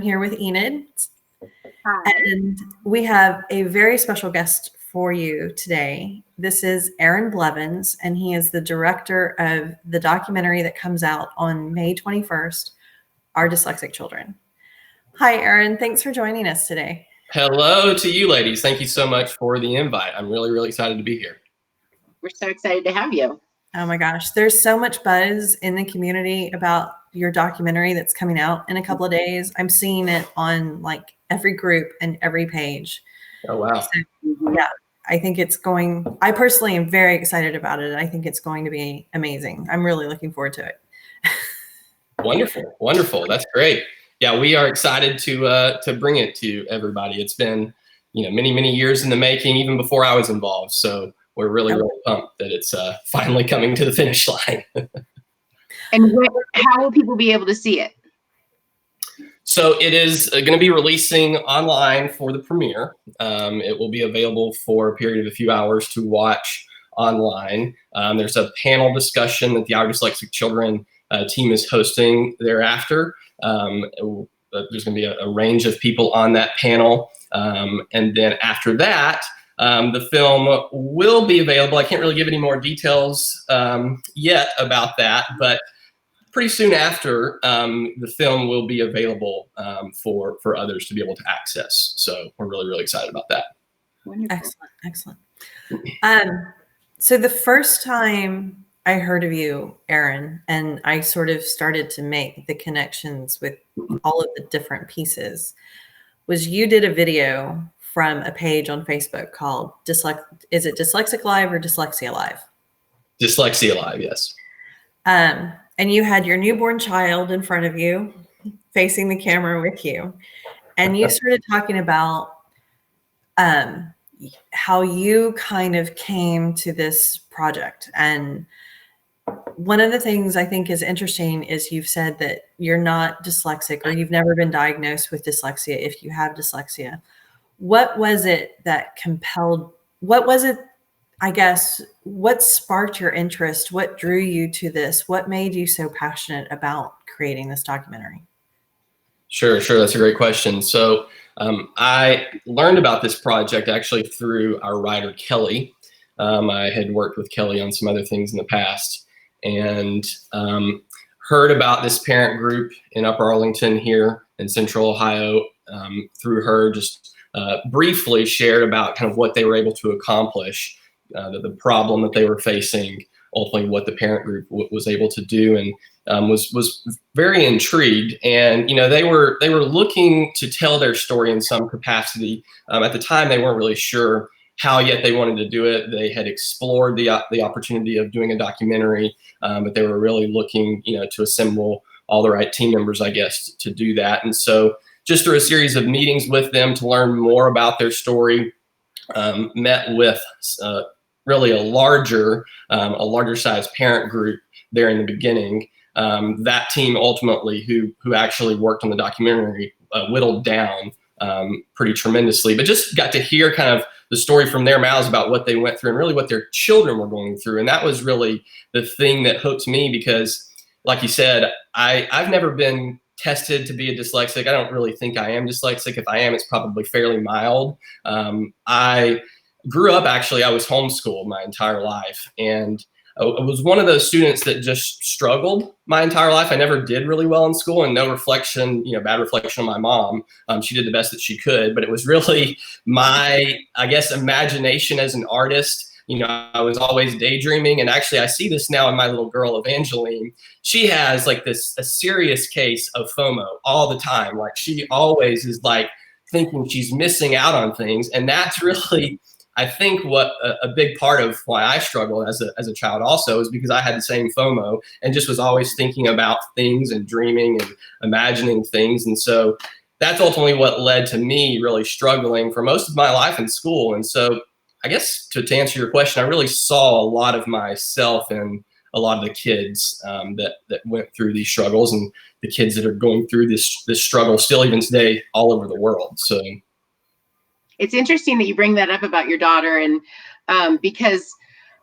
here with Enid. Hi. And we have a very special guest for you today. This is Aaron Blevins, and he is the director of the documentary that comes out on May 21st, Our Dyslexic Children. Hi, Aaron. Thanks for joining us today. Hello to you, ladies. Thank you so much for the invite. I'm really, really excited to be here. We're so excited to have you. Oh my gosh, there's so much buzz in the community about your documentary that's coming out in a couple of days. I'm seeing it on like every group and every page. Oh, wow. So, yeah, I think I personally am very excited about it. I think it's going to be amazing. I'm really looking forward to it. Wonderful. Wonderful. That's great. Yeah, we are excited to bring it to everybody. It's been, many, many years in the making, even before I was involved. So we're really, really pumped that it's finally coming to the finish line. And how will people be able to see it? So it is going to be releasing online for the premiere. It will be available for a period of a few hours to watch online. There's a panel discussion that the Our Dyslexic Children team is hosting thereafter. There's going to be a range of people on that panel. And then after that, the film will be available. I can't really give any more details yet about that, but pretty soon after, the film will be available for others to be able to access. So we're really, really excited about that. Wonderful. Excellent. So the first time I heard of you, Aaron, and I sort of started to make the connections with all of the different pieces, was you did a video from a page on Facebook called is it Dyslexic Live or Dyslexia Live? Dyslexia Live, yes. And you had your newborn child in front of you, facing the camera with you. And you started talking about how you kind of came to this project. And one of the things I think is interesting is you've said that you're not dyslexic, or you've never been diagnosed with dyslexia if you have dyslexia. What was it that what sparked your interest? What drew you to this? What made you so passionate about creating this documentary? Sure. That's a great question. So I learned about this project actually through our writer, Kelly. I had worked with Kelly on some other things in the past, and heard about this parent group in Upper Arlington here in Central Ohio through her. Just briefly shared about kind of what they were able to accomplish, the problem that they were facing, ultimately what the parent group was able to do, and was very intrigued. And they were looking to tell their story in some capacity. At the time, they weren't really sure how yet they wanted to do it. They had explored the opportunity of doing a documentary, but they were really looking to assemble all the right team members, I guess, to do that. And so just through a series of meetings with them to learn more about their story, met with really a larger size parent group there in the beginning. That team ultimately, who actually worked on the documentary, whittled down pretty tremendously, but just got to hear kind of the story from their mouths about what they went through and really what their children were going through. And that was really the thing that hooked me, because like you said, I've never been tested to be a dyslexic. I don't really think I am dyslexic. If I am, it's probably fairly mild. I grew up, actually, I was homeschooled my entire life. And I was one of those students that just struggled my entire life. I never did really well in school, and no reflection, bad reflection on my mom. She did the best that she could, but it was really my, I guess, imagination as an artist. I was always daydreaming, and actually I see this now in my little girl, Evangeline. She has like a serious case of FOMO all the time. Like she always is like thinking she's missing out on things. And that's really, I think, what a big part of why I struggled as a child also is because I had the same FOMO and just was always thinking about things and dreaming and imagining things. And so that's ultimately what led to me really struggling for most of my life in school. And so I guess to answer your question, I really saw a lot of myself in a lot of the kids that went through these struggles, and the kids that are going through this struggle still even today all over the world. So it's interesting that you bring that up about your daughter, and because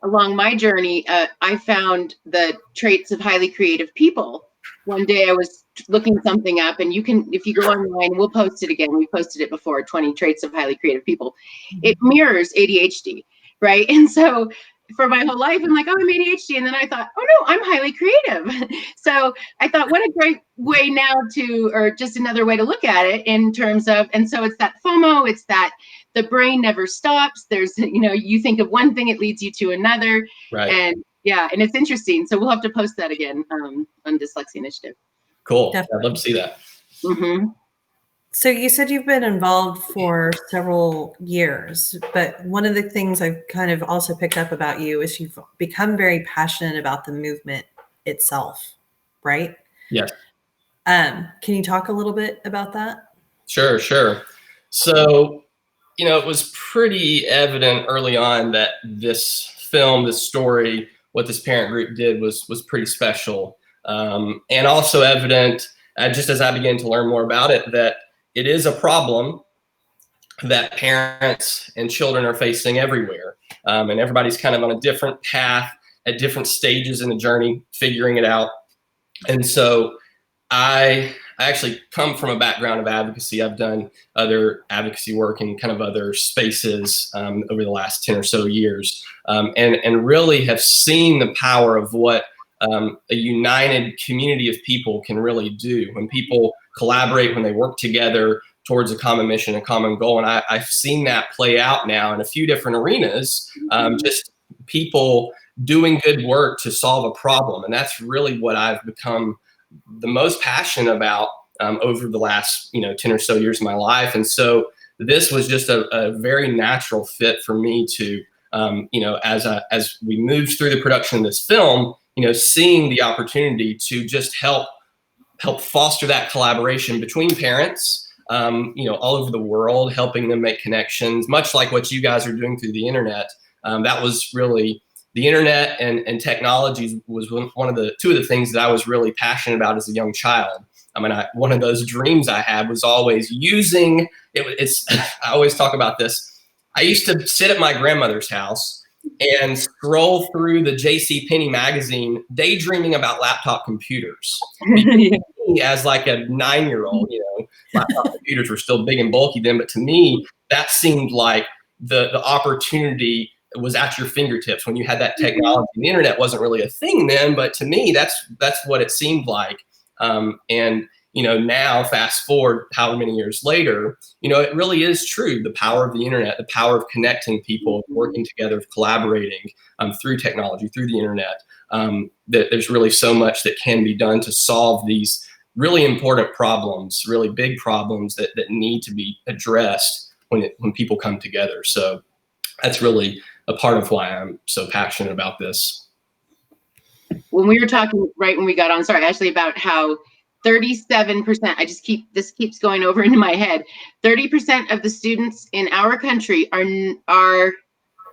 along my journey, I found the traits of highly creative people one day I was looking something up, and you can, if you go online, we'll post it again. We posted it before, 20 traits of highly creative people. It mirrors ADHD, right? And so for my whole life, I'm like, oh, I'm ADHD. And then I thought, oh no, I'm highly creative. So I thought, what a great way now to, or just another way to look at it in terms of, and so it's that FOMO, it's that the brain never stops. There's, you think of one thing, it leads you to another. Right. And yeah, and it's interesting. So we'll have to post that again on Dyslexia Initiative. Cool. Definitely. I'd love to see that. Mm-hmm. So you said you've been involved for several years, but one of the things I've kind of also picked up about you is you've become very passionate about the movement itself, right? Yes. Can you talk a little bit about that? Sure. So, it was pretty evident early on that this film, this story, what this parent group did was pretty special. And also evident, just as I began to learn more about it, that it is a problem that parents and children are facing everywhere. And everybody's kind of on a different path at different stages in the journey, figuring it out. And so I actually come from a background of advocacy. I've done other advocacy work in kind of other spaces over the last 10 or so years, and really have seen the power of what a united community of people can really do when people collaborate, when they work together towards a common mission, a common goal. And I've seen that play out now in a few different arenas, just people doing good work to solve a problem. And that's really what I've become the most passionate about over the last 10 or so years of my life. And so this was just a very natural fit for me to as we moved through the production of this film, seeing the opportunity to just help foster that collaboration between parents all over the world, helping them make connections, much like what you guys are doing through the internet. That was really the internet and technology was two of the things that I was really passionate about as a young child. I mean, one of those dreams I had was always using it. I always talk about this. I used to sit at my grandmother's house and scroll through the JCPenney magazine, daydreaming about laptop computers. As like a 9-year-old, laptop computers were still big and bulky then, but to me, that seemed like the opportunity was at your fingertips when you had that technology. The internet wasn't really a thing then, but to me, that's what it seemed like. And now fast forward however many years later, it really is true. The power of the internet, the power of connecting people, working together, collaborating through technology, through the internet. That there's really so much that can be done to solve these really important problems, really big problems that need to be addressed when people come together. So that's really a part of why I'm so passionate about this. When we were talking right when we got on, sorry, Ashley, about how 37%, this keeps going over into my head. 30% of the students in our country are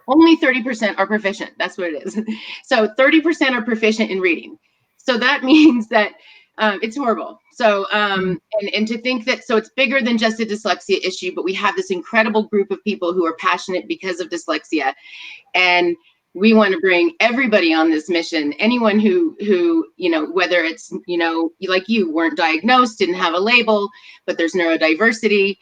only 30% are proficient. That's what it is. So 30% are proficient in reading. So that means that it's horrible. So and to think that, so it's bigger than just a dyslexia issue, but we have this incredible group of people who are passionate because of dyslexia, and we want to bring everybody on this mission. Anyone who whether it's like you weren't diagnosed, didn't have a label, but there's neurodiversity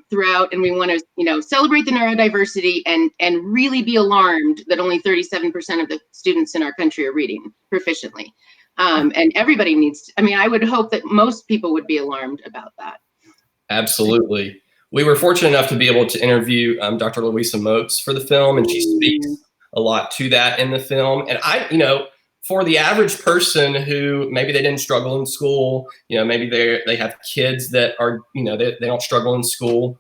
throughout, and we want to celebrate the neurodiversity and really be alarmed that only 37% of the students in our country are reading proficiently. And everybody needs to, I would hope that most people would be alarmed about that. Absolutely. We were fortunate enough to be able to interview Dr. Louisa Moats for the film, and she speaks a lot to that in the film. And for the average person who maybe they didn't struggle in school, maybe they have kids that are, they don't struggle in school.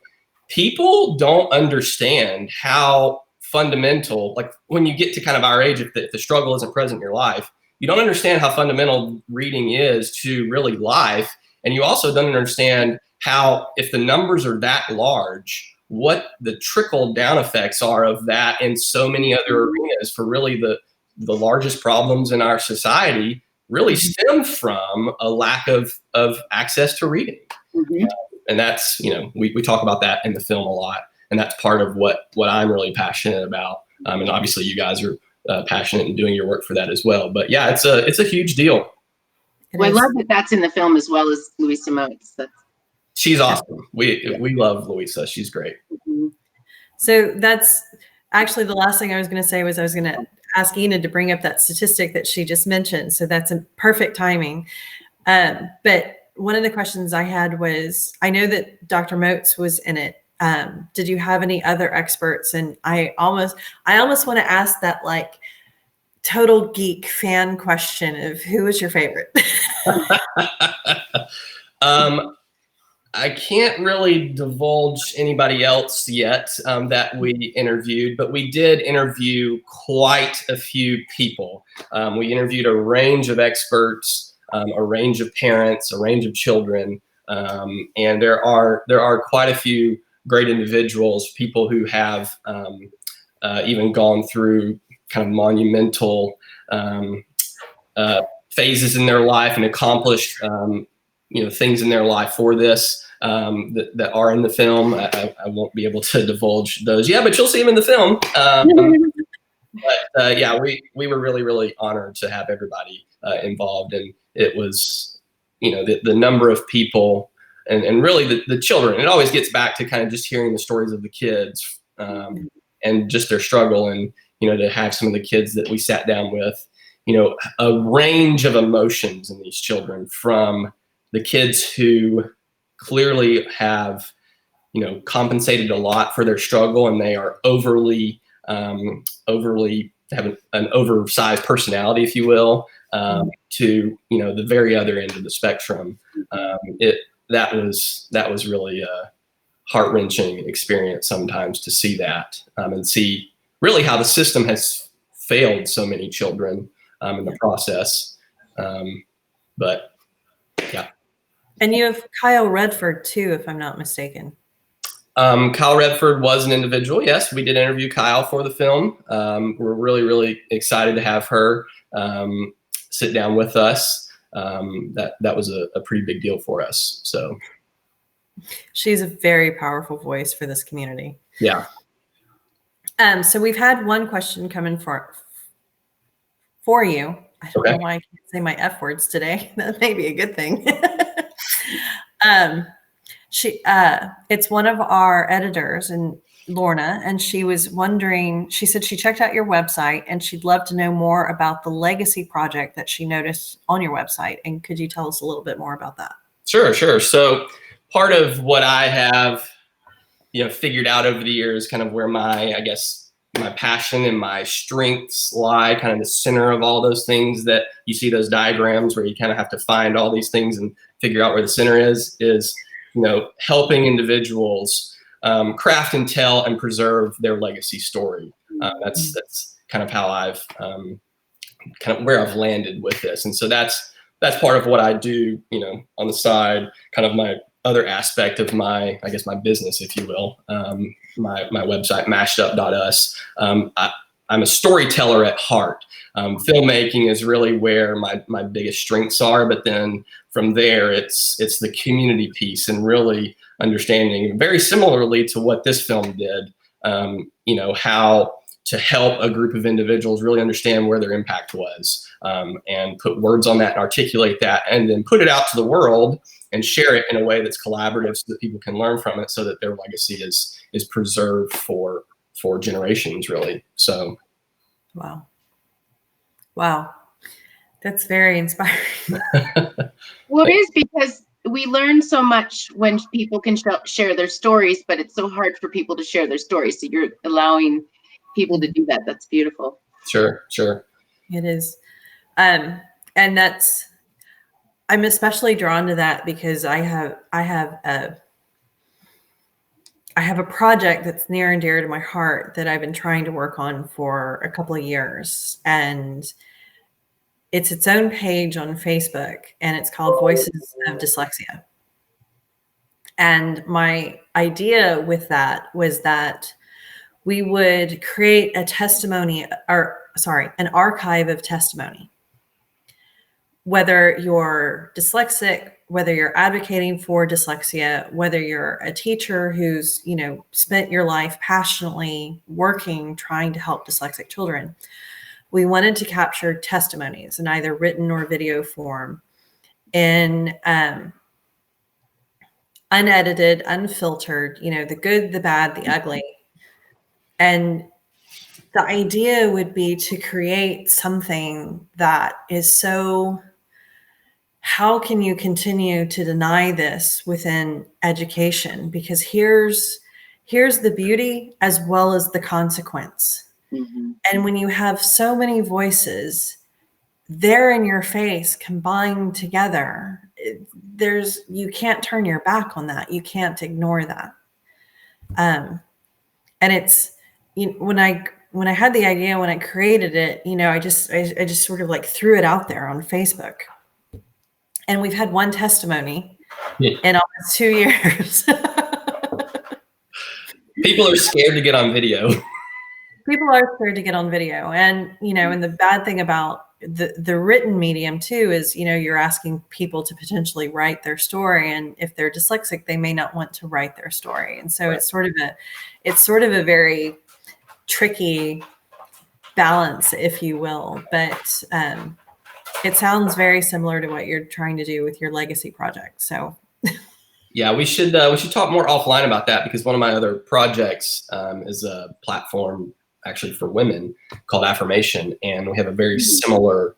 People don't understand how fundamental, like when you get to kind of our age, if the struggle isn't present in your life, you don't understand how fundamental reading is to really life. And you also don't understand how, if the numbers are that large, what the trickle down effects are of that in so many other arenas for really the largest problems in our society really stem from a lack of access to reading. And that's, we talk about that in the film a lot. And that's part of what I'm really passionate about. And obviously you guys are passionate in doing your work for that as well. But yeah, it's a huge deal. Well, I love that that's in the film as well as Louisa Moats. She's awesome. We love Louisa. She's great. Mm-hmm. So that's actually the last thing I was going to say was I was going to ask Enid to bring up that statistic that she just mentioned. So that's a perfect timing. But one of the questions I had was, I know that Dr. Moats was in it. Did you have any other experts? And I almost want to ask that like total geek fan question of who was your favorite? I can't really divulge anybody else yet that we interviewed, but we did interview quite a few people. We interviewed a range of experts, a range of parents, a range of children, and there are quite a few great individuals, people who have even gone through kind of monumental phases in their life and accomplished things in their life for this. That are in the film. I won't be able to divulge those. Yeah, but you'll see them in the film. But yeah, we were really, really honored to have everybody involved. And it was, the number of people and really the children. It always gets back to kind of just hearing the stories of the kids and just their struggle. And, to have some of the kids that we sat down with, a range of emotions in these children, from the kids who clearly have, compensated a lot for their struggle, and they are overly have an oversized personality, if you will, to the very other end of the spectrum. That was really a heart-wrenching experience sometimes to see that and see really how the system has failed so many children in the process. But yeah. And you have Kyle Redford too, if I'm not mistaken. Kyle Redford was an individual. Yes, we did interview Kyle for the film. We're really, really excited to have her sit down with us. That was a pretty big deal for us. So she's a very powerful voice for this community. Yeah. So we've had one question come in for you. I don't know why I can't say my F words today. That may be a good thing. It's one of our editors, and Lorna, and she was wondering, she said she checked out your website and she'd love to know more about the legacy project that she noticed on your website. And could you tell us a little bit more about that? Sure. So part of what I have, figured out over the years, kind of where my passion and my strengths lie, kind of the center of all those things that you see, those diagrams where you kind of have to find all these things and figure out where the center is helping individuals craft and tell and preserve their legacy story. That's kind of how I've kind of where I've landed with this. And so that's part of what I do, on the side, kind of my other aspect of my business, if you will, my website, mashedup.us. I'm a storyteller at heart. Filmmaking is really where my biggest strengths are, but then from there, it's the community piece and really understanding, very similarly to what this film did, how to help a group of individuals really understand where their impact was, and put words on that and articulate that, and then put it out to the world and share it in a way that's collaborative so that people can learn from it, so that their legacy is preserved for generations, really. So. Wow. That's very inspiring. Well, it is, because we learn so much when people can share their stories, but it's so hard for people to share their stories. So you're allowing people to do that. That's beautiful. Sure. It is. And I'm especially drawn to that because I have a project that's near and dear to my heart that I've been trying to work on for a couple of years. And it's its own page on Facebook, and it's called Voices of Dyslexia. And my idea with that was that we would create an archive of testimony. Whether you're dyslexic, whether you're advocating for dyslexia, whether you're a teacher who's, spent your life passionately working, trying to help dyslexic children, we wanted to capture testimonies in either written or video form in unedited, unfiltered, the good, the bad, the ugly. And the idea would be to create something that is so, how can you continue to deny this within education? Because here's the beauty as well as the consequence. Mm-hmm. And when you have so many voices there in your face combined together, you can't turn your back on that. You can't ignore that. And it's, when I had the idea, when I created it, I just sort of like threw it out there on Facebook. And we've had one testimony in almost 2 years. People are scared to get on video. People are scared to get on video. And, and the bad thing about the written medium too is, you're asking people to potentially write their story. And if they're dyslexic, they may not want to write their story. And so it's sort of a very tricky balance, if you will. But it sounds very similar to what you're trying to do with your legacy project. So yeah, we should talk more offline about that, because one of my other projects is a platform actually for women called Affirmation, and we have a very similar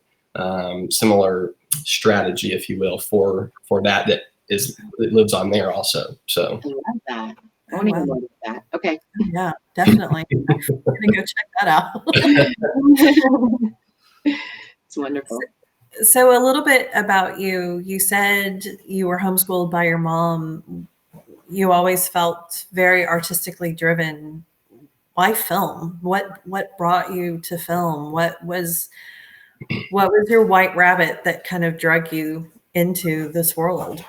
strategy, if you will, for that it lives on there also. So I love that. I want to hear more about that. Okay. Yeah, definitely. I'm gonna go check that out. It's wonderful. So a little bit about you. You said you were homeschooled by your mom. You always felt very artistically driven. Why film? What brought you to film? What was your white rabbit that kind of drug you into this world?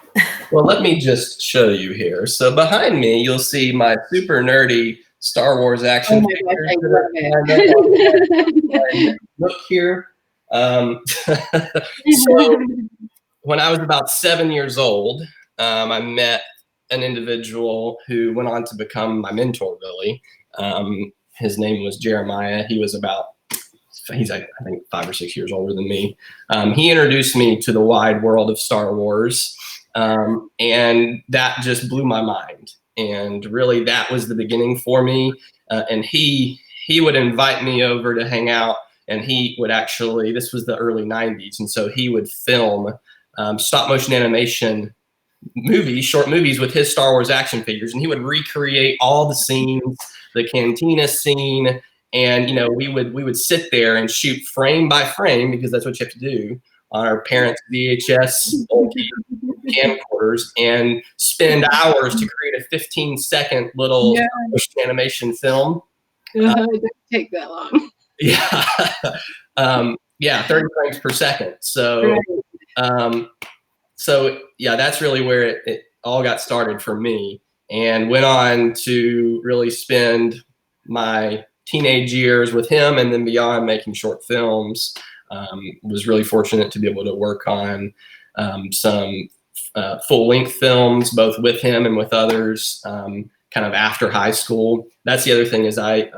Well, let me just show you here. So behind me, you'll see my super nerdy Star Wars action figures. Look here. So when I was about 7 years old, I met an individual who went on to become my mentor, really. His name was Jeremiah. He's I think 5 or 6 years older than me. He introduced me to the wide world of Star Wars, and that just blew my mind. And really, that was the beginning for me. And he would invite me over to hang out, and he would actually, this was the early 90s, and so he would film stop motion animation short movies with his Star Wars action figures, and he would recreate all the scenes, the cantina scene, and we would sit there and shoot frame by frame, because that's what you have to do on our parents' VHS bulky camcorders, and spend hours to create a 15-second little animation film. It doesn't take that long. Yeah. 30 frames per second. So, that's really where it all got started for me, and went on to really spend my teenage years with him, and then beyond making short films. Was really fortunate to be able to work on some full-length films, both with him and with others, kind of after high school. That's the other thing, is I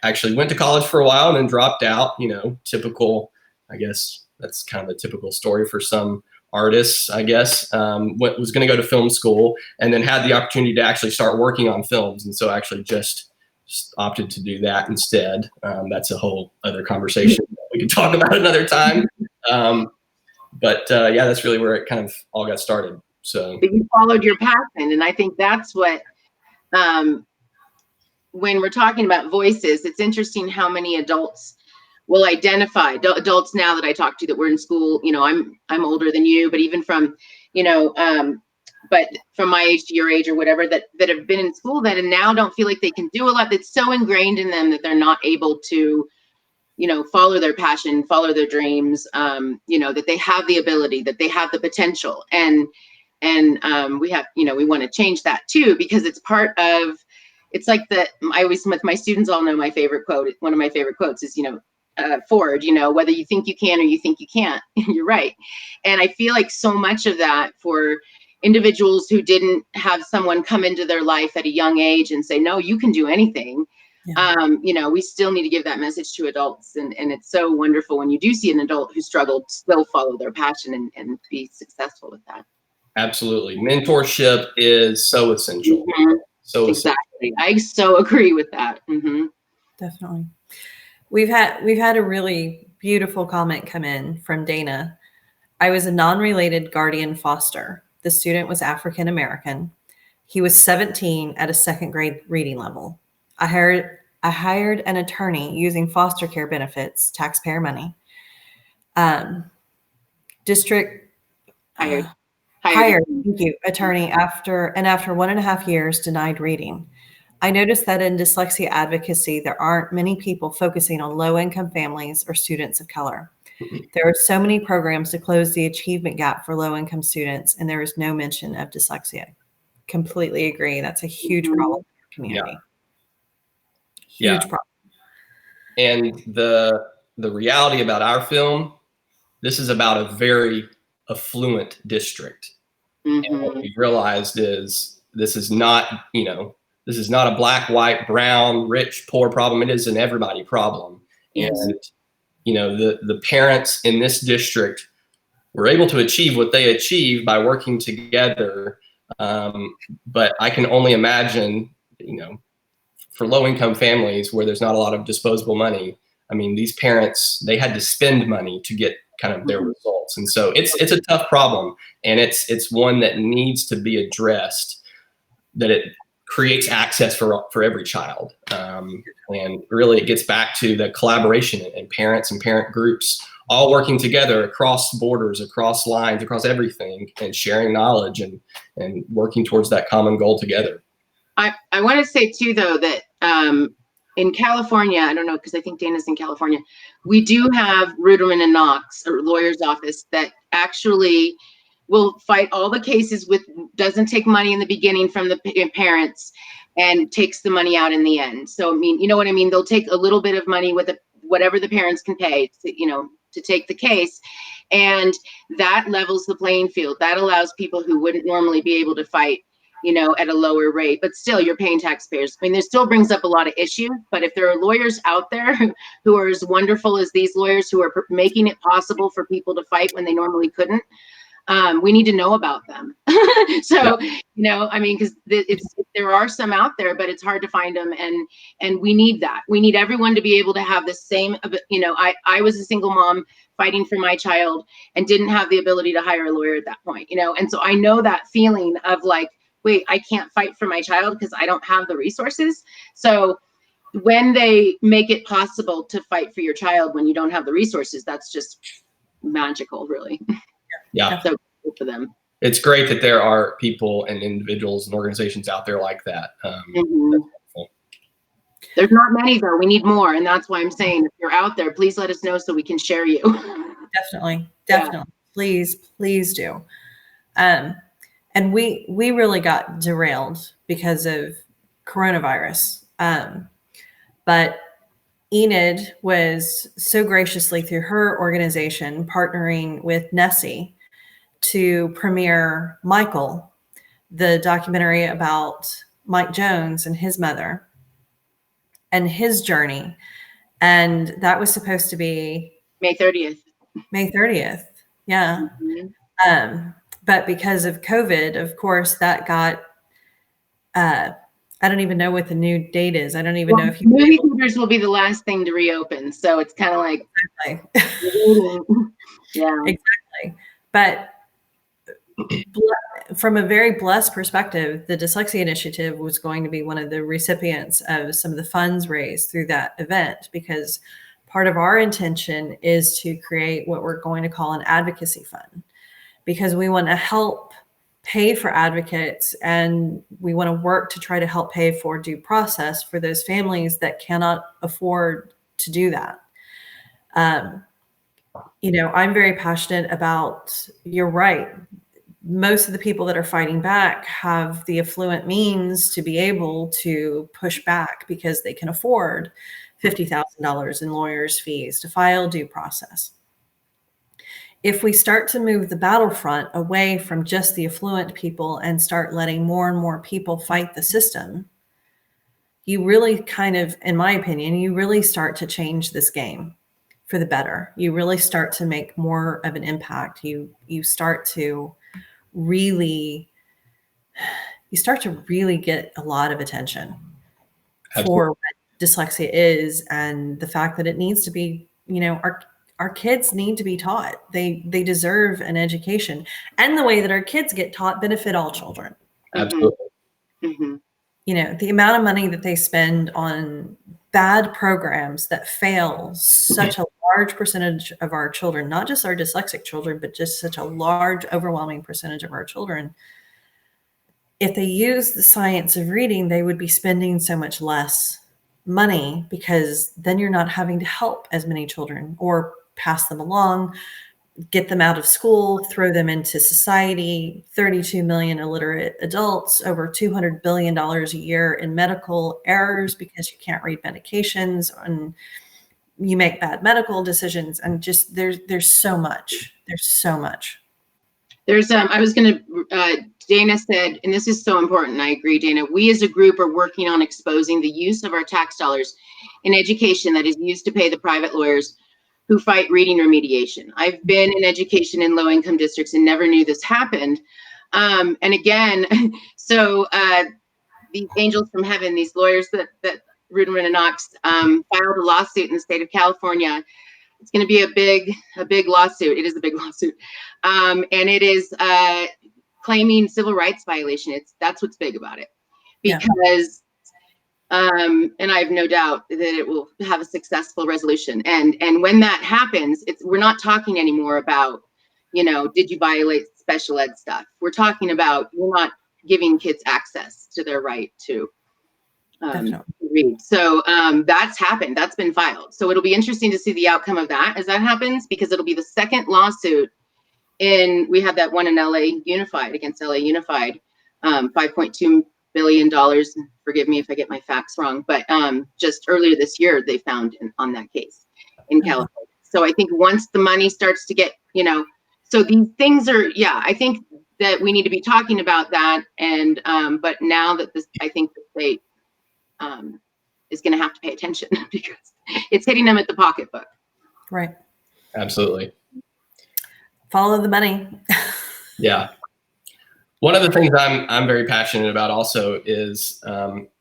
actually went to college for a while and then dropped out. Typical, I guess that's kind of a typical story for some artists, I guess. Was going to go to film school, and then had the opportunity to actually start working on films, and so actually just opted to do that instead. That's a whole other conversation that we can talk about another time. But that's really where it kind of all got started. So but you followed your passion, and I think that's what, when we're talking about voices, it's interesting how many adults will identify, adults now that I talk to that were in school. I'm older than you, but even from, but from my age to your age or whatever, that have been in school that and now don't feel like they can do a lot. That's so ingrained in them that they're not able to, follow their passion, follow their dreams, that they have the ability, that they have the potential. And we have, we want to change that too, because it's part of, it's like I always, with my students, all know my favorite quote. One of my favorite quotes is, Ford, whether you think you can or you think you can't, you're right. And I feel like so much of that for individuals who didn't have someone come into their life at a young age and say, no, you can do anything. We still need to give that message to adults. And it's so wonderful when you do see an adult who struggled to still follow their passion and be successful with that. Absolutely. Mentorship is so essential. Mm-hmm. So exactly. I so agree with that. Mm-hmm. Definitely. We've had a really beautiful comment come in from Dana. I was a non-related guardian foster. The student was African American. He was 17 at a second grade reading level. I hired an attorney using foster care benefits, taxpayer money. District Hired. Thank you, attorney after 1.5 years denied reading. I noticed that in dyslexia advocacy, there aren't many people focusing on low-income families or students of color. There are so many programs to close the achievement gap for low-income students, and there is no mention of dyslexia. Completely agree. That's a huge problem in the community. Huge problem. And the reality about our film, this is about a very affluent district. Mm-hmm. And what we've realized is this is not a black, white, brown, rich, poor problem. It is an everybody problem. Yes. And, the parents in this district were able to achieve what they achieved by working together. But I can only imagine, for low-income families where there's not a lot of disposable money, I mean, these parents, they had to spend money to get kind of their results. And so it's a tough problem, and it's one that needs to be addressed, that it creates access for every child. And really it gets back to the collaboration and parents and parent groups all working together across borders, across lines, across everything, and sharing knowledge and working towards that common goal together. I want to say too, though, that in California, I don't know, because I think Dana's in California, we do have Ruderman and Knox, or lawyer's office, that actually will fight all the cases doesn't take money in the beginning from the parents and takes the money out in the end. So, I mean, you know what I mean? They'll take a little bit of money with whatever the parents can pay, to take the case. And that levels the playing field. That allows people who wouldn't normally be able to fight, at a lower rate, but still you're paying taxpayers. I mean, this still brings up a lot of issues, but if there are lawyers out there who are as wonderful as these lawyers who are making it possible for people to fight when they normally couldn't, we need to know about them. So, I mean, because there are some out there, but it's hard to find them. And we need that. We need everyone to be able to have the same, I was a single mom fighting for my child and didn't have the ability to hire a lawyer at that point, and so I know that feeling of like, wait, I can't fight for my child because I don't have the resources. So when they make it possible to fight for your child when you don't have the resources, that's just magical, really. Yeah. So good for them. It's great that there are people and individuals and organizations out there like that. That's wonderful. There's not many, though. We need more. And that's why I'm saying, if you're out there, please let us know so we can share you. Definitely. Yeah. Please do. And we really got derailed because of coronavirus. But Enid was so graciously, through her organization, partnering with Nessie to premiere Michael, the documentary about Mike Jones and his mother and his journey. And that was supposed to be May 30th. Yeah. Mm-hmm. But because of COVID, of course, that got, I don't even know what the new date is. I don't even know if movie theaters will be the last thing to reopen. So it's kind of like, yeah, exactly. But from a very blessed perspective, the Dyslexia Initiative was going to be one of the recipients of some of the funds raised through that event, because part of our intention is to create what we're going to call an advocacy fund, because we want to help pay for advocates, and we want to work to try to help pay for due process for those families that cannot afford to do that. I'm very passionate about, you're right, most of the people that are fighting back have the affluent means to be able to push back because they can afford $50,000 in lawyers' fees to file due process. If we start to move the battlefront away from just the affluent people and start letting more and more people fight the system, you really kind of, in my opinion, you really start to change this game for the better. You really start to make more of an impact. You start to really get a lot of attention for what dyslexia is, and the fact that it needs to be, our kids need to be taught. They deserve an education, and the way that our kids get taught benefit all children. Absolutely. Mm-hmm. The amount of money that they spend on bad programs that fail such a large percentage of our children, not just our dyslexic children, but just such a large, overwhelming percentage of our children. If they use the science of reading, they would be spending so much less money, because then you're not having to help as many children or pass them along, get them out of school, throw them into society. 32 million illiterate adults, over $200 billion a year in medical errors because you can't read medications and you make bad medical decisions. And just there's so much. There's so much. Dana said, and this is so important, I agree, Dana, we as a group are working on exposing the use of our tax dollars in education that is used to pay the private lawyers who fight reading remediation. I've been in education in low-income districts and never knew this happened. And again, so these angels from heaven, these lawyers that Rudin Knox filed a lawsuit in the state of California. It's going to be a big lawsuit. It is a big lawsuit, and it is claiming civil rights violation. That's what's big about it, because and I have no doubt that it will have a successful resolution. And when that happens, we're not talking anymore about, did you violate special ed stuff? We're talking about you're not giving kids access to their right to read. So that's happened. That's been filed. So it'll be interesting to see the outcome of that as that happens, because it'll be the second lawsuit. We have that one in LA Unified, against LA Unified, $5.2 billion. Forgive me if I get my facts wrong, but just earlier this year, they found on that case in California. So I think once the money starts to get, so these things are, I think that we need to be talking about that. And, but now that I think the state is going to have to pay attention, because it's hitting them at the pocketbook. Right. Absolutely. Follow the money. Yeah. One of the things I'm very passionate about also is,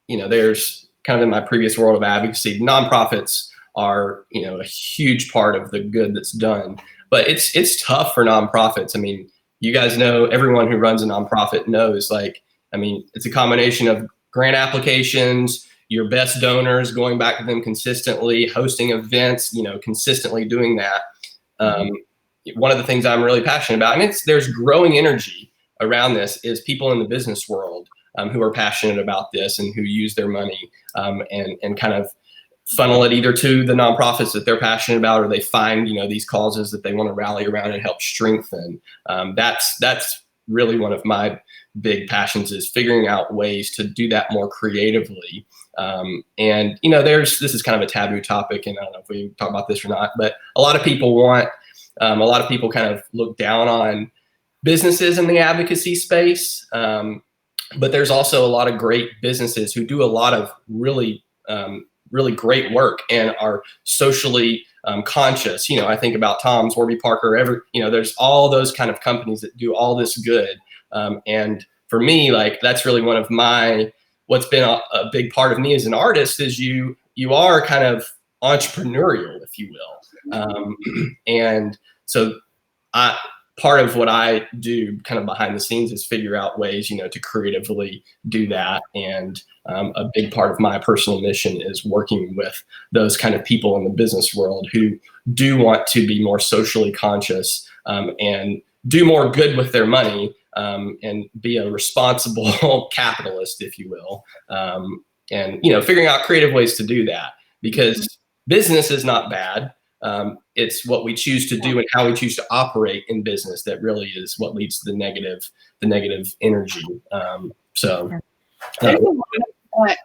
there's kind of, in my previous world of advocacy, nonprofits are, a huge part of the good that's done, but it's tough for nonprofits. I mean, you guys know, everyone who runs a nonprofit knows, it's a combination of grant applications, your best donors, going back to them consistently, hosting events, consistently doing that. One of the things I'm really passionate about, and there's growing energy around this, is people in the business world who are passionate about this and who use their money and kind of funnel it either to the nonprofits that they're passionate about, or they find, these causes that they want to rally around and help strengthen. That's really one of my big passions, is figuring out ways to do that more creatively. This is kind of a taboo topic, and I don't know if we talk about this or not, but a lot of people kind of look down on businesses in the advocacy space. But there's also a lot of great businesses who do a lot of really great work and are socially conscious. I think about Tom's, Warby Parker, there's all those kind of companies that do all this good. And for me, that's really one of what's been a big part of me as an artist, is you are kind of entrepreneurial, if you will. And so part of what I do kind of behind the scenes is figure out ways, to creatively do that. And a big part of my personal mission is working with those kind of people in the business world who do want to be more socially conscious and do more good with their money and be a responsible capitalist, if you will. And figuring out creative ways to do that, because business is not bad. It's what we choose to do and how we choose to operate in business that really is what leads to the negative energy.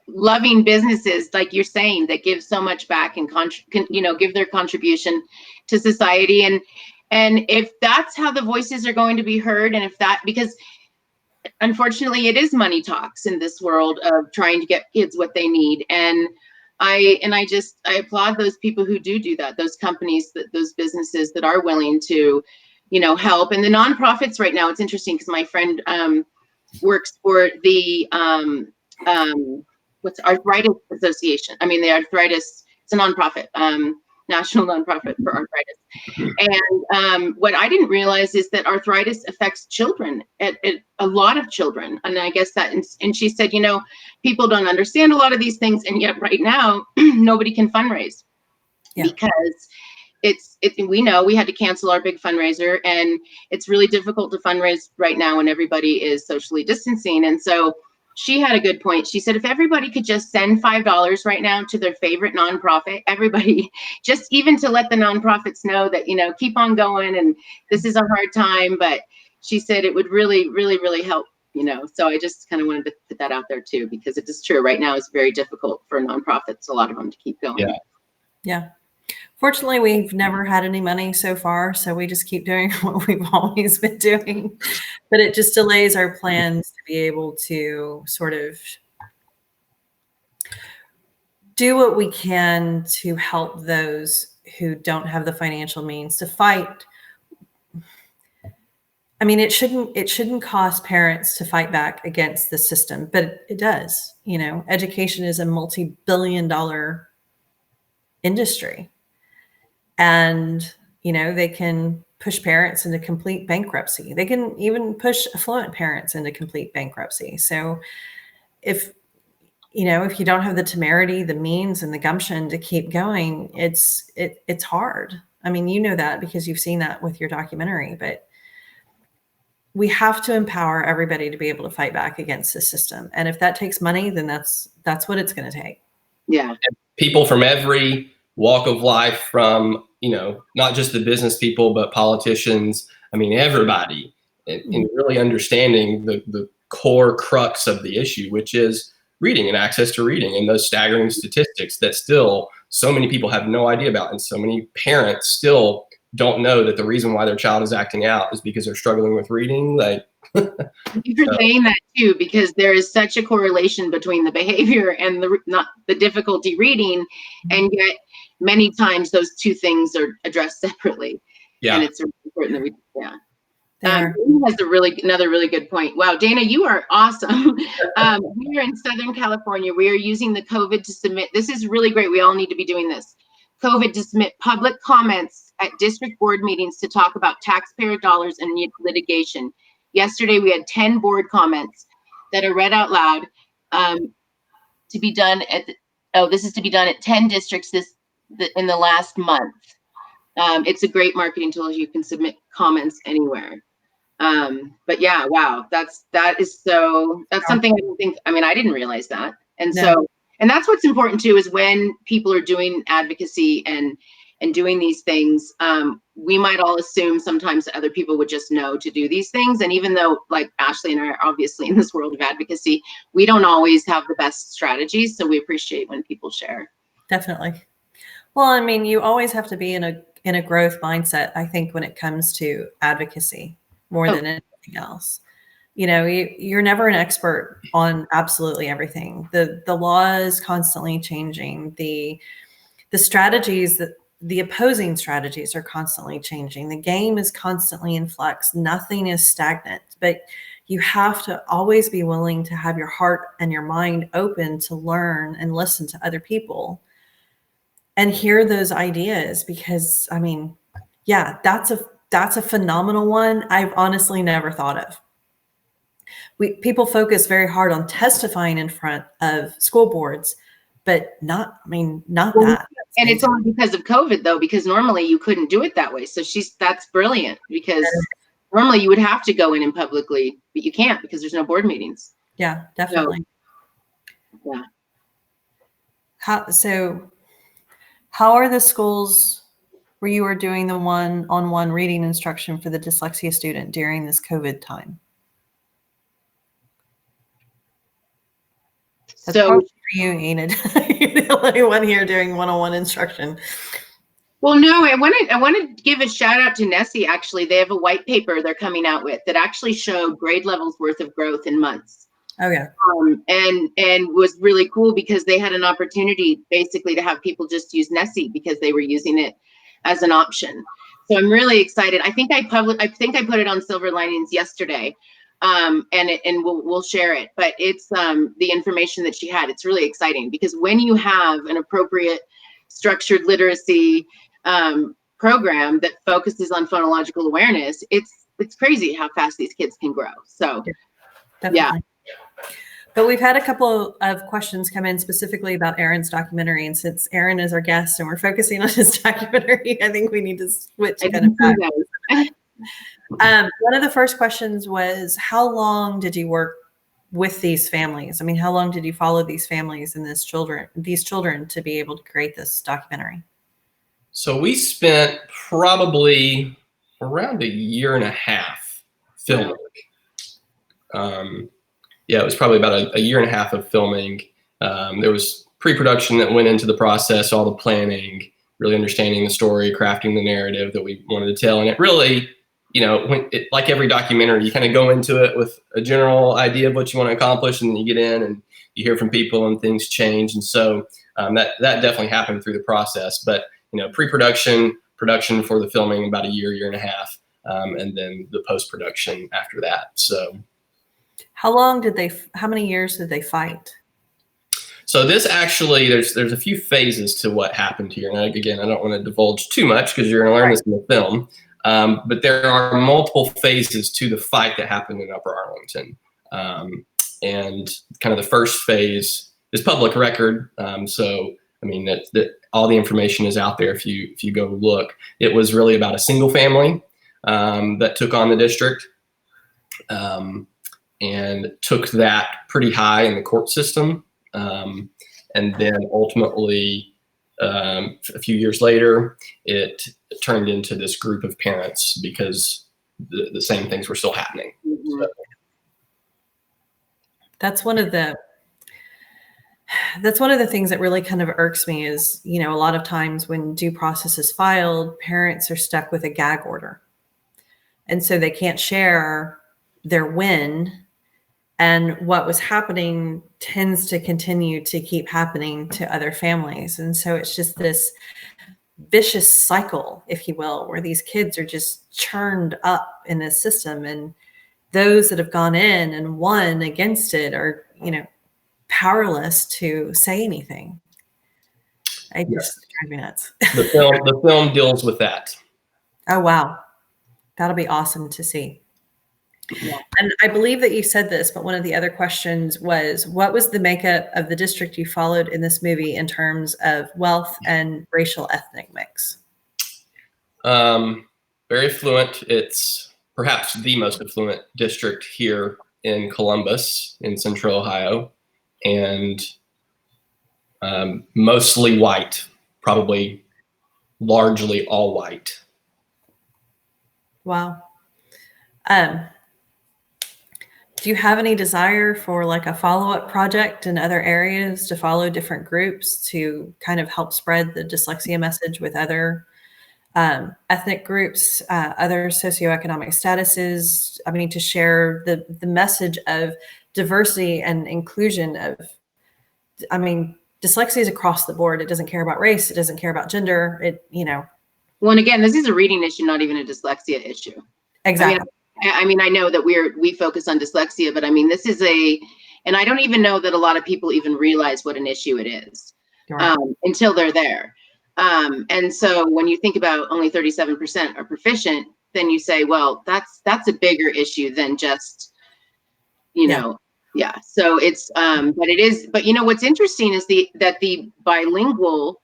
Loving businesses, like you're saying, that give so much back and give their contribution to society. And if that's how the voices are going to be heard, and because unfortunately, it is money talks in this world of trying to get kids what they need. And I applaud those people who do that, those companies, those businesses that are willing to, help. And the nonprofits right now, it's interesting because my friend works for the what's Arthritis Association. I mean, the arthritis, it's a nonprofit, national nonprofit for arthritis. And what I didn't realize is that arthritis affects children, at a lot of children. And I guess that, and she said, people don't understand a lot of these things. And yet right now, nobody can fundraise because we know we had to cancel our big fundraiser, and it's really difficult to fundraise right now when everybody is socially distancing. And so she had a good point. She said, if everybody could just send $5 right now to their favorite nonprofit, everybody, just even to let the nonprofits know that, keep on going, and this is a hard time. But she said it would really, really, really help, so I just kind of wanted to put that out there too, because it is true. Right now it's very difficult for nonprofits, a lot of them, to keep going. Yeah. Fortunately, we've never had any money so far, so we just keep doing what we've always been doing. But it just delays our plans to be able to sort of do what we can to help those who don't have the financial means to fight. I mean, it shouldn't cost parents to fight back against the system, but it does. Education is a multi-billion-dollar industry. And, they can push parents into complete bankruptcy. They can even push affluent parents into complete bankruptcy. So if you don't have the temerity, the means, and the gumption to keep going, it's hard. I mean, that because you've seen that with your documentary, but we have to empower everybody to be able to fight back against the system. And if that takes money, then that's what it's going to take. Yeah. And people from every walk of life, from, not just the business people, but politicians. I mean, everybody, in really understanding the core crux of the issue, which is reading and access to reading, and those staggering statistics that still so many people have no idea about. And so many parents still don't know that the reason why their child is acting out is because they're struggling with reading. Like, thank you for saying that too, because there is such a correlation between the behavior and the difficulty reading, and yet many times those two things are addressed separately. Yeah. And it's really important that we, Dana has another really good point. Wow, Dana, you are awesome. We are in Southern California. We are using the COVID to submit. This is really great. We all need to be doing this. COVID to submit public comments at district board meetings to talk about taxpayer dollars and litigation. Yesterday, we had 10 board comments that are read out loud, to be done this is to be done at 10 districts in the last month. It's a great marketing tool. You can submit comments anywhere. But yeah, wow, that's something I don't think, I didn't realize that. And so, and that's what's important too, is when people are doing advocacy and doing these things, we might all assume sometimes that other people would just know to do these things. And even though, like Ashley and I are obviously in this world of advocacy, we don't always have the best strategies. So we appreciate when people share. Definitely. Well, you always have to be in a growth mindset, I think, when it comes to advocacy more than anything else. You're never an expert on absolutely everything. The law is constantly changing. The strategies, the opposing strategies are constantly changing. The game is constantly in flux. Nothing is stagnant, but you have to always be willing to have your heart and your mind open to learn and listen to other people and hear those ideas, because that's a phenomenal one I've honestly never thought of. People focus very hard on testifying in front of school boards, but not that. And it's only because of COVID though, because normally you couldn't do it that way. So that's brilliant, because normally you would have to go in publicly, but you can't because there's no board meetings. Yeah, definitely. So, yeah. How are the schools where you are doing the one-on-one reading instruction for the dyslexia student during this COVID time? That's probably for you, Enid. You're the only one here doing one-on-one instruction. Well, no, I want to give a shout out to Nessie. Actually, they have a white paper they're coming out with that actually showed grade levels worth of growth in months. Oh yeah. And was really cool because they had an opportunity basically to have people just use Nessie because they were using it as an option. So I'm really excited. I think I put it on Silver Linings yesterday, and we'll share it. But it's the information that she had. It's really exciting because when you have an appropriate structured literacy program that focuses on phonological awareness, it's crazy how fast these kids can grow. So Definitely. yeah. But we've had a couple of questions come in specifically about Aaron's documentary, and since Aaron is our guest and we're focusing on his documentary, I think we need to switch kind of back. One of the first questions was, how long did you work with these families? I mean, how long did you follow these families and these children to be able to create this documentary? So we spent probably around a year and a half filming. Yeah, it was probably about a year and a half of filming. There was pre-production that went into the process, all the planning, really understanding the story, crafting the narrative that we wanted to tell. And it really, like every documentary, you kind of go into it with a general idea of what you want to accomplish, and then you get in and you hear from people and things change. And so that definitely happened through the process. But, pre-production, production for the filming, about a year and a half, and then the post-production after that. So. How many years did they fight? So this actually, there's a few phases to what happened here. And again, I don't want to divulge too much because you're going to learn this in the film. But there are multiple phases to the fight that happened in Upper Arlington. And kind of the first phase is public record. So, I mean, that all the information is out there if you go look. It was really about a single family that took on the district. And took that pretty high in the court system. And then ultimately, a few years later, it turned into this group of parents because the same things were still happening. Mm-hmm. So. That's one of the things that really kind of irks me is, a lot of times when due process is filed, parents are stuck with a gag order. And so they can't share their win. And what was happening tends to continue to keep happening to other families. And so it's just this vicious cycle, if you will, where these kids are just churned up in this system. And those that have gone in and won against it are, powerless to say anything. I just drive me nuts. The film deals with that. Oh, wow. That'll be awesome to see. Yeah. And I believe that you said this, but one of the other questions was, what was the makeup of the district you followed in this movie in terms of wealth and racial ethnic mix? Very affluent. It's perhaps the most affluent district here in Columbus, in Central Ohio, and mostly white, probably largely all white. Wow. Do you have any desire for like a follow-up project in other areas to follow different groups to kind of help spread the dyslexia message with other ethnic groups, other socioeconomic statuses? I mean, to share the message of diversity and inclusion dyslexia is across the board. It doesn't care about race. It doesn't care about gender. Well, and again, this is a reading issue, not even a dyslexia issue. Exactly. I mean, I know that we focus on dyslexia, but I mean, this is and I don't even know that a lot of people even realize what an issue it is until they're there. And so when you think about only 37% are proficient, then you say, well, that's a bigger issue than just, yeah. So it's, but it is, but what's interesting is that the bilingual,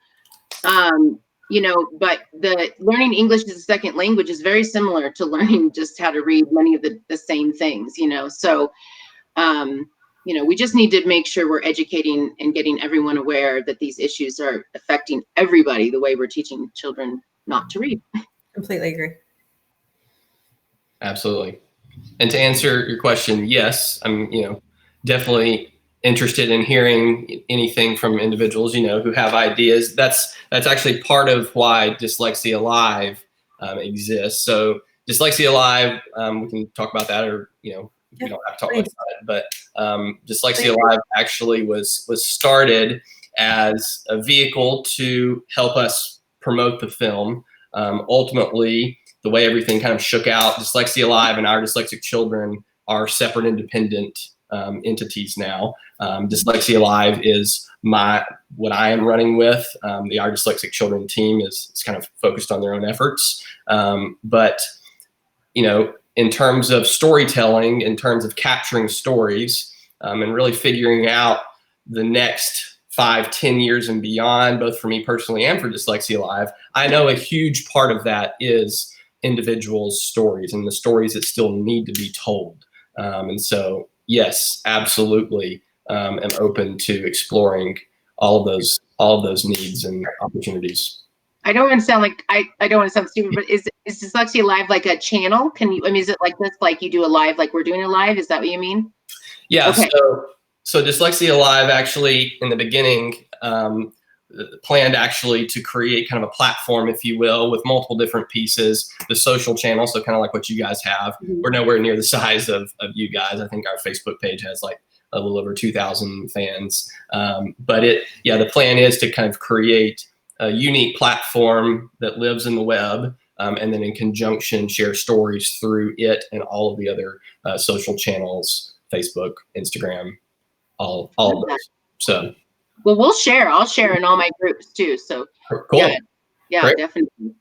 but the learning English as a second language is very similar to learning just how to read many of the same things, so, we just need to make sure we're educating and getting everyone aware that these issues are affecting everybody the way we're teaching children not to read. Completely agree. Absolutely. And to answer your question, yes, I'm, definitely interested in hearing anything from individuals, who have ideas. That's actually part of why Dyslexia Live exists. So Dyslexia Live, we can talk about that, or we don't have to talk about it. But Dyslexia Live actually was started as a vehicle to help us promote the film. Ultimately, the way everything kind of shook out, Dyslexia Live and Our Dyslexic Children are separate, independent entities now. Dyslexia Live is what I am running with. The Our Dyslexic Children team is kind of focused on their own efforts. But in terms of storytelling, in terms of capturing stories, and really figuring out the next 5-10 years and beyond, both for me personally and for Dyslexia Live, I know a huge part of that is individuals' stories and the stories that still need to be told. And so, yes, absolutely, am open to exploring all of those needs and opportunities. I don't want to sound like I don't want to sound stupid, but is Dyslexia Live like a channel? Is it like this, like you do a live, like we're doing a live? Is that what you mean? Yeah. Okay. So Dyslexia Live actually, in the beginning, planned actually to create kind of a platform, if you will, with multiple different pieces. The social channel, so kind of like what you guys have. Mm-hmm. We're nowhere near the size of you guys. I think our Facebook page has like a little over 2,000 fans. But the plan is to kind of create a unique platform that lives in the web, and then in conjunction share stories through it and all of the other social channels, Facebook, Instagram, all of those. So, well, I'll share in all my groups too. So cool. Yeah, great. Definitely.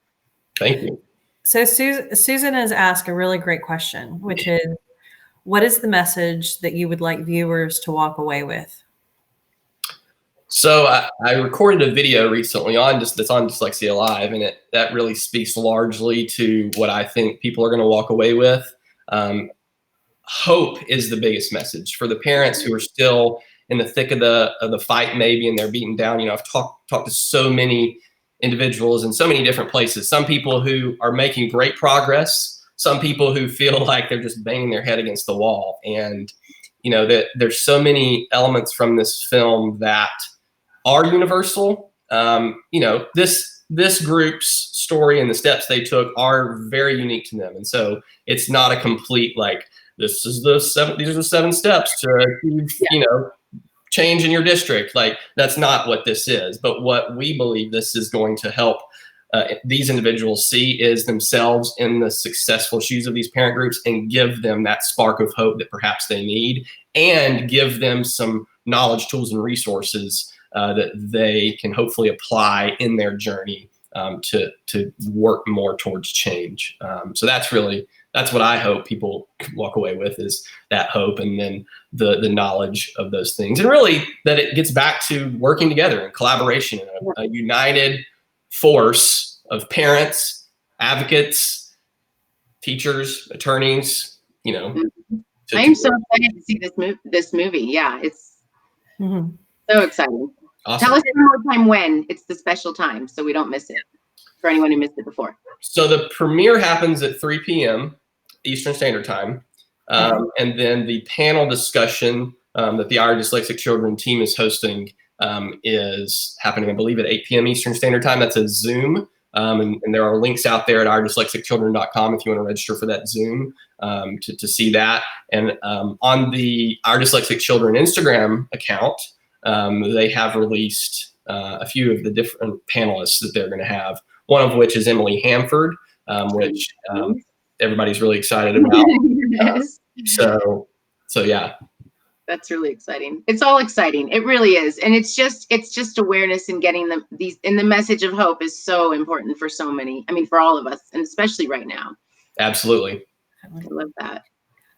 Thank you. So Susan has asked a really great question, which is, what is the message that you would like viewers to walk away with? So I recorded a video recently that's on Dyslexia Live, and that really speaks largely to what I think people are going to walk away with. Hope is the biggest message for the parents who are still in the thick of the fight, maybe, and they're beaten down. I've talked to so many individuals in so many different places. Some people who are making great progress, some people who feel like they're just banging their head against the wall. And that there's so many elements from this film that are universal. This group's story and the steps they took are very unique to them, and so it's not a complete these are the 7 steps to achieve, change in your district. That's not what this is. But what we believe this is going to help these individuals see is themselves in the successful shoes of these parent groups, and give them that spark of hope that perhaps they need, and give them some knowledge, tools, and resources that they can hopefully apply in their journey to work more towards change. So that's what I hope people walk away with, is that hope, and then the knowledge of those things. And really that it gets back to working together and collaboration, and a united force of parents, advocates, teachers, attorneys, I am so excited to see this movie. Yeah, it's so exciting. Awesome. Tell us one more time when. It's the special time, so we don't miss it, for anyone who missed it before. So the premiere happens at 3 p.m. Eastern Standard Time. And then the panel discussion that the Our Dyslexic Children team is hosting is happening, I believe, at 8 p.m. Eastern Standard Time. That's a Zoom. And there are links out there at ourdyslexichildren.com if you want to register for that Zoom to see that. And on the Our Dyslexic Children Instagram account, they have released a few of the different panelists that they're going to have, one of which is Emily Hamford, which everybody's really excited about. So yeah. That's really exciting. It's all exciting. It really is. And it's just awareness, and getting the message of hope is so important for so many. I mean, for all of us, and especially right now. Absolutely. I love that.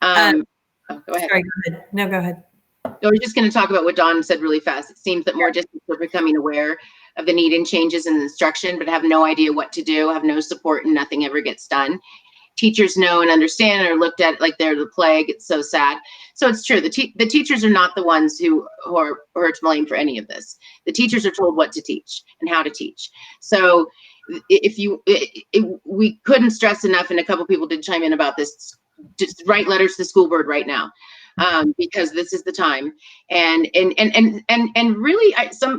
Go ahead. Sorry, go ahead. No, go ahead. I was just going to talk about what Dawn said really fast. It seems that more districts are becoming aware of the need and changes in instruction, but have no idea what to do, have no support, and nothing ever gets done. Teachers know and understand, and are looked at like they're the plague. It's so sad. So it's true. The teachers are not the ones who are to blame for any of this. The teachers are told what to teach and how to teach. So we couldn't stress enough, and a couple people did chime in about this, just write letters to the school board right now. because this is the time. And really,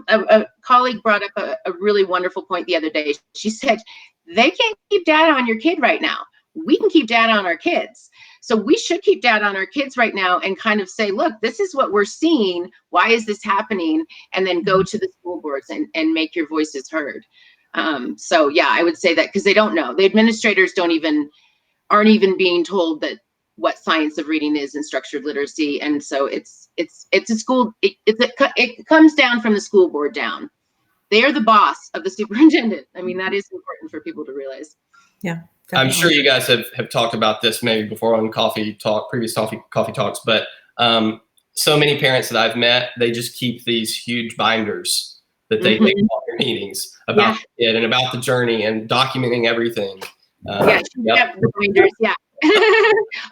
a colleague brought up a really wonderful point the other day. She said, they can't keep data on your kid right now. We can keep data on our kids. So we should keep data on our kids right now and kind of say, look, this is what we're seeing. Why is this happening? And then go to the school boards and make your voices heard. So yeah, I would say that, because they don't know. The administrators aren't even being told that what science of reading is in structured literacy. And so it's a school, it comes down from the school board down. They are the boss of the superintendent. I mean, that is important for people to realize. Yeah. Definitely. I'm sure you guys have talked about this maybe before on previous coffee talks, but so many parents that I've met, they just keep these huge binders that they take all their meetings about it and about the journey and documenting everything. The binders,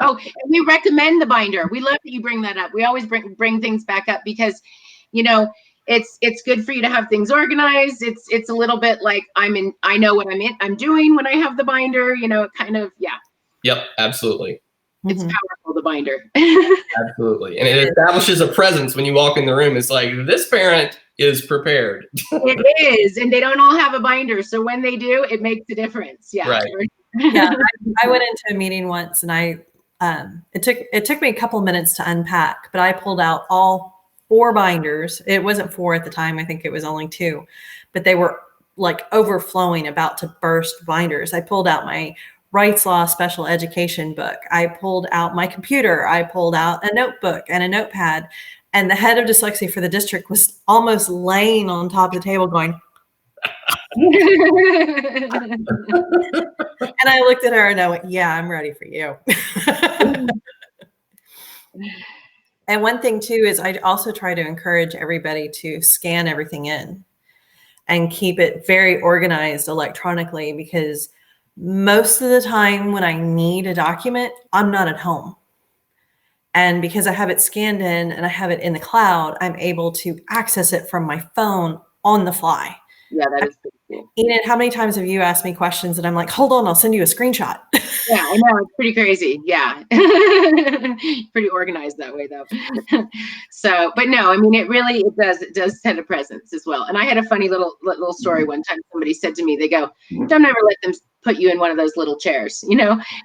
Oh, and we recommend the binder. We love that you bring that up. We always bring things back up because, it's good for you to have things organized. It's a little bit like I know what I'm doing when I have the binder, it kind of, Yep, absolutely. It's powerful, the binder. Absolutely. And it establishes a presence when you walk in the room. It's like, this parent is prepared. It is. And they don't all have a binder. So when they do, it makes a difference. Yeah. Right. Yeah. I went into a meeting once and it took me a couple minutes to unpack, but I pulled out all 4 binders. It wasn't 4 at the time. I think it was only 2, but they were like overflowing, about to burst binders. I pulled out my Rights Law Special Education book. I pulled out my computer. I pulled out a notebook and a notepad. And the head of dyslexia for the district was almost laying on top of the table going, and I looked at her and I went, yeah, I'm ready for you. And one thing too is I also try to encourage everybody to scan everything in and keep it very organized electronically, because most of the time when I need a document, I'm not at home. And because I have it scanned in and I have it in the cloud, I'm able to access it from my phone on the fly. Yeah, that is pretty cool. Enid, how many times have you asked me questions and I'm like, hold on, I'll send you a screenshot? Yeah, I know. It's pretty crazy. Yeah. Pretty organized that way, though. So, but no, I mean, it does set a presence as well. And I had a funny little story one time. Somebody said to me, they go, don't ever let them put you in one of those little chairs,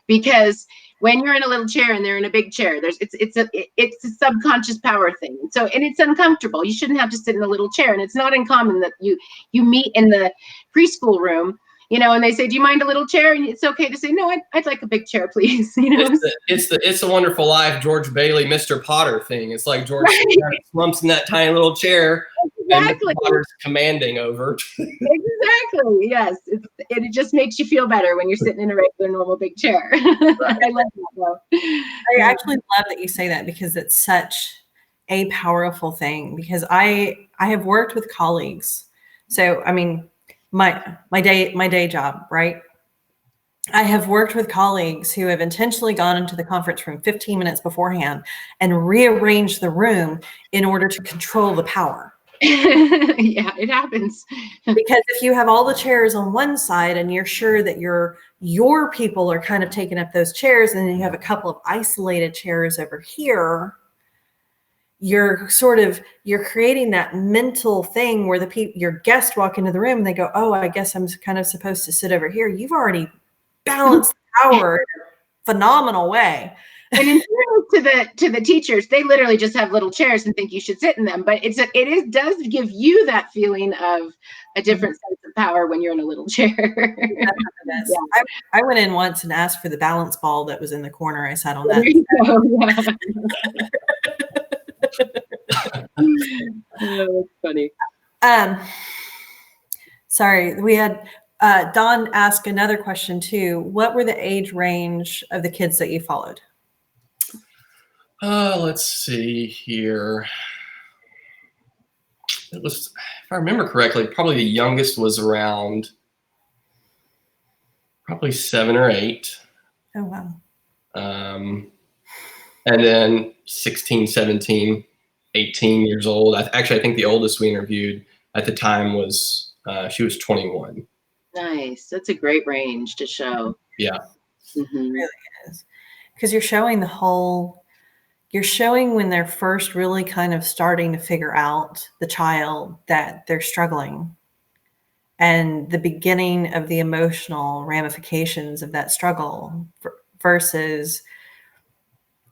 because when you're in a little chair and they're in a big chair, it's a subconscious power thing. So, and it's uncomfortable. You shouldn't have to sit in a little chair. And it's not uncommon that you meet in the preschool room, and they say, do you mind a little chair? And it's okay to say, no, I'd like a big chair, please. It's a Wonderful Life, George Bailey, Mr. Potter thing. It's like George slumps in that tiny little chair. Exactly. And Mr. Potter's commanding over. Exactly. Yes. It just makes you feel better when you're sitting in a regular, normal big chair. I love that, though. I actually love that you say that, because it's such a powerful thing. Because I have worked with colleagues. So, I mean, my day job, right? I have worked with colleagues who have intentionally gone into the conference room 15 minutes beforehand and rearranged the room in order to control the power. Yeah, it happens. Because if you have all the chairs on one side and you're sure that your people are kind of taking up those chairs, and then you have a couple of isolated chairs over here, you're creating that mental thing where your guests walk into the room and they go, oh, I guess I'm kind of supposed to sit over here. You've already balanced the power in a phenomenal way. And in fairness to the teachers, they literally just have little chairs and think you should sit in them. But it does give you that feeling of a different sense of power when you're in a little chair. Yeah. I went in once and asked for the balance ball that was in the corner. I sat on that. Oh, that's funny. Sorry, we had Don ask another question too. What were the age range of the kids that you followed? Let's see here. It was, if I remember correctly, probably the youngest was around probably 7 or 8. Oh, wow. And then 16, 17, 18 years old. I think the oldest we interviewed at the time was, she was 21. Nice. That's a great range to show. Yeah. Mm-hmm. It really is. Because you're showing the whole you're showing when they're first really kind of starting to figure out the child that they're struggling, and the beginning of the emotional ramifications of that struggle versus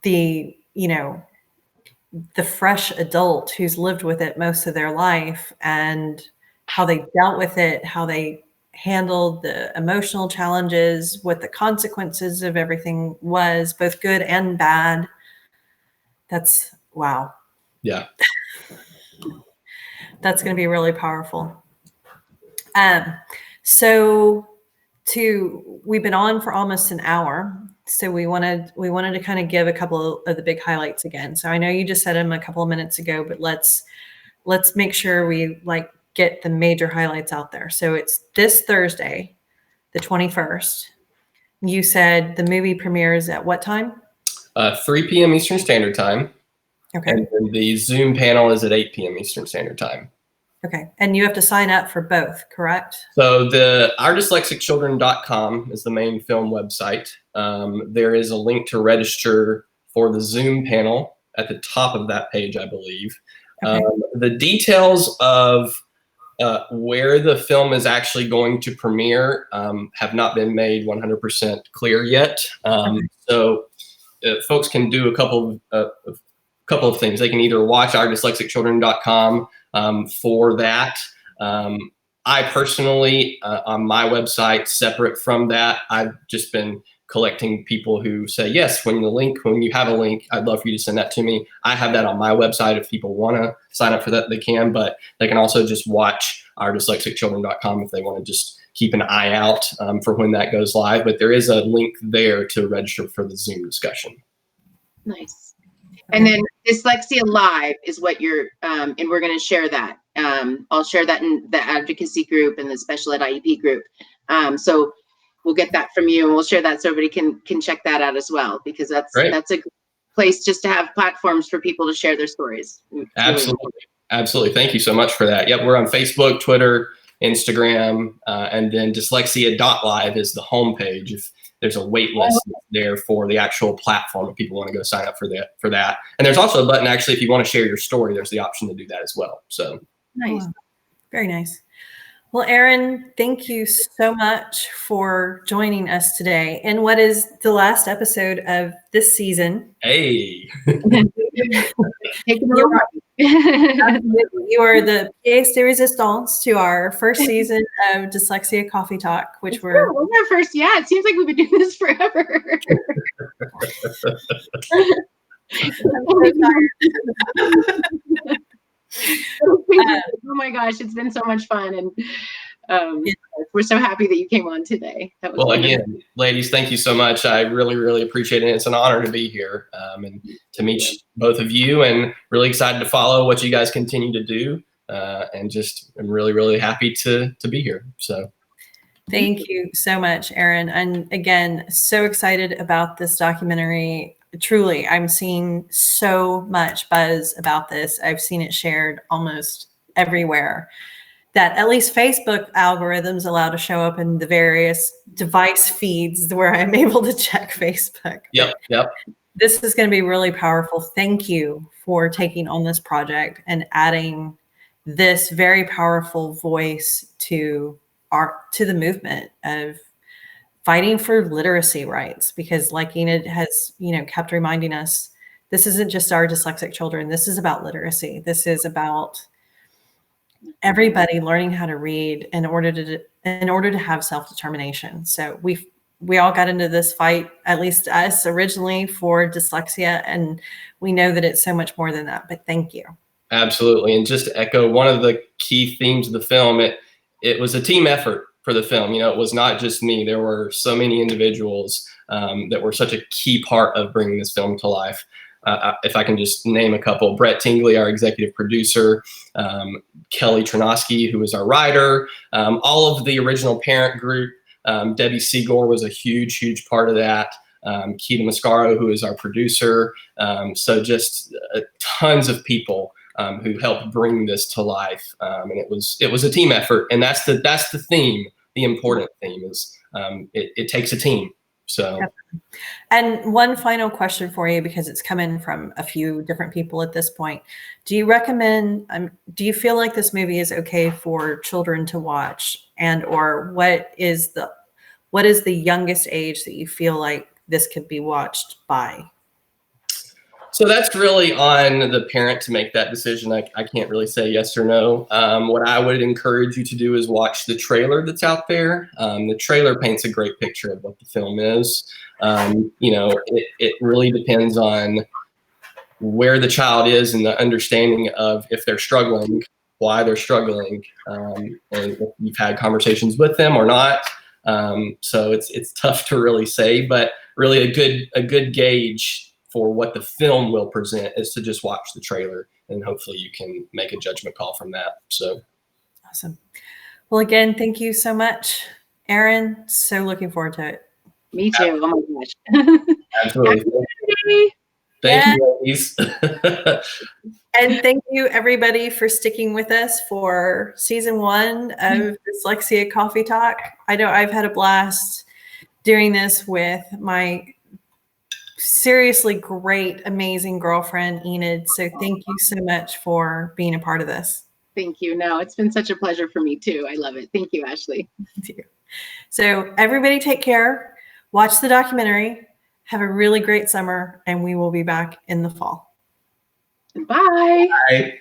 the, the fresh adult who's lived with it most of their life, and how they dealt with it, how they handled the emotional challenges, what the consequences of everything was, both good and bad. That's wow. Yeah. That's going to be really powerful. So we've been on for almost an hour. So we wanted to kind of give a couple of the big highlights again. So I know you just said them a couple of minutes ago, but let's make sure we get the major highlights out there. So it's this Thursday, the 21st. You said the movie premieres at what time? 3 p.m. Eastern Standard Time. Okay. And then the Zoom panel is at 8 p.m. Eastern Standard Time. Okay. And you have to sign up for both, correct? So ourdyslexichildren.com is the main film website. There is a link to register for the Zoom panel at the top of that page, I believe. Okay. The details of where the film is actually going to premiere have not been made 100% clear yet. So folks can do a couple of things. They can either watch ourdyslexichildren.com for that. I personally, on my website, separate from that, I've just been collecting people who say, yes, when you have a link, I'd love for you to send that to me. I have that on my website. If people want to sign up for that, they can, but they can also just watch ourdyslexichildren.com if they want to just keep an eye out for when that goes live. But there is a link there to register for the Zoom discussion. Nice. And then Dyslexia Live is what you're, and we're going to share that. I'll share that in the advocacy group and the special ed IEP group. So we'll get that from you, and we'll share that so everybody can check that out as well, because that's a place just to have platforms for people to share their stories. Absolutely. Absolutely. Thank you so much for that. Yep. We're on Facebook, Twitter, Instagram, and then dyslexia.live is the homepage. If there's a wait list there for the actual platform, if people want to go sign up for that. And there's also a button, actually, if you want to share your story, there's the option to do that as well. So nice. Very nice. Well, Erin, thank you so much for joining us today in what is the last episode of this season. Hey. You are the pièce de résistance to our first season of Dyslexia Coffee Talk, which we're our first. Yeah, it seems like we've been doing this forever. I'm so tired. Oh my gosh, it's been so much fun, and we're so happy that you came on today. That was wonderful. Again, ladies, thank you so much. I really, really appreciate it. It's an honor to be here and to meet both of you, and really excited to follow what you guys continue to do. And just I'm really, really happy to be here. So thank you so much, Erin. And again, so excited about this documentary. Truly, I'm seeing so much buzz about this. I've seen it shared almost everywhere, that at least Facebook algorithms allow to show up in the various device feeds where I'm able to check Facebook. Yep. This is going to be really powerful. Thank you for taking on this project and adding this very powerful voice to the movement of fighting for literacy rights, because like Enid has, kept reminding us, this isn't just our dyslexic children. This is about literacy. This is about everybody learning how to read in order to have self-determination. So we all got into this fight, at least us originally, for dyslexia, and we know that it's so much more than that. But thank you. Absolutely. And just to echo one of the key themes of the film, it was a team effort for the film. It was not just me. There were so many individuals that were such a key part of bringing this film to life. If I can just name a couple: Brett Tingley, our executive producer, Kelly Tronosky, who was our writer, all of the original parent group. Debbie Seagore was a huge part of that. Keita Mascaro, who is our producer. So just tons of people who helped bring this to life. And it was a team effort. And that's the theme. The important theme is it takes a team. So. And one final question for you, because it's coming from a few different people at this point. Do you recommend, do you feel like this movie is okay for children to watch? And or what is the youngest age that you feel like this could be watched by? So that's really on the parent to make that decision. I can't really say yes or no. What I would encourage you to do is watch the trailer that's out there. The trailer paints a great picture of what the film is. You know, it really depends on where the child is and the understanding of if they're struggling, why they're struggling, and if you've had conversations with them or not. So it's tough to really say, but really a good gauge for what the film will present is to just watch the trailer, and hopefully you can make a judgment call from that. So awesome. Well, again, thank you so much, Erin. So looking forward to it. Me too. Oh my gosh. Absolutely. Thank you, ladies. And thank you, everybody, for sticking with us for season 1 of Dyslexia Coffee Talk. I know I've had a blast doing this with my seriously great, amazing girlfriend, Enid. So thank you so much for being a part of this. Thank you. No, it's been such a pleasure for me too. I love it. Thank you, Ashley. Thank you. So everybody take care. Watch the documentary. Have a really great summer, and we will be back in the fall. Bye. Bye.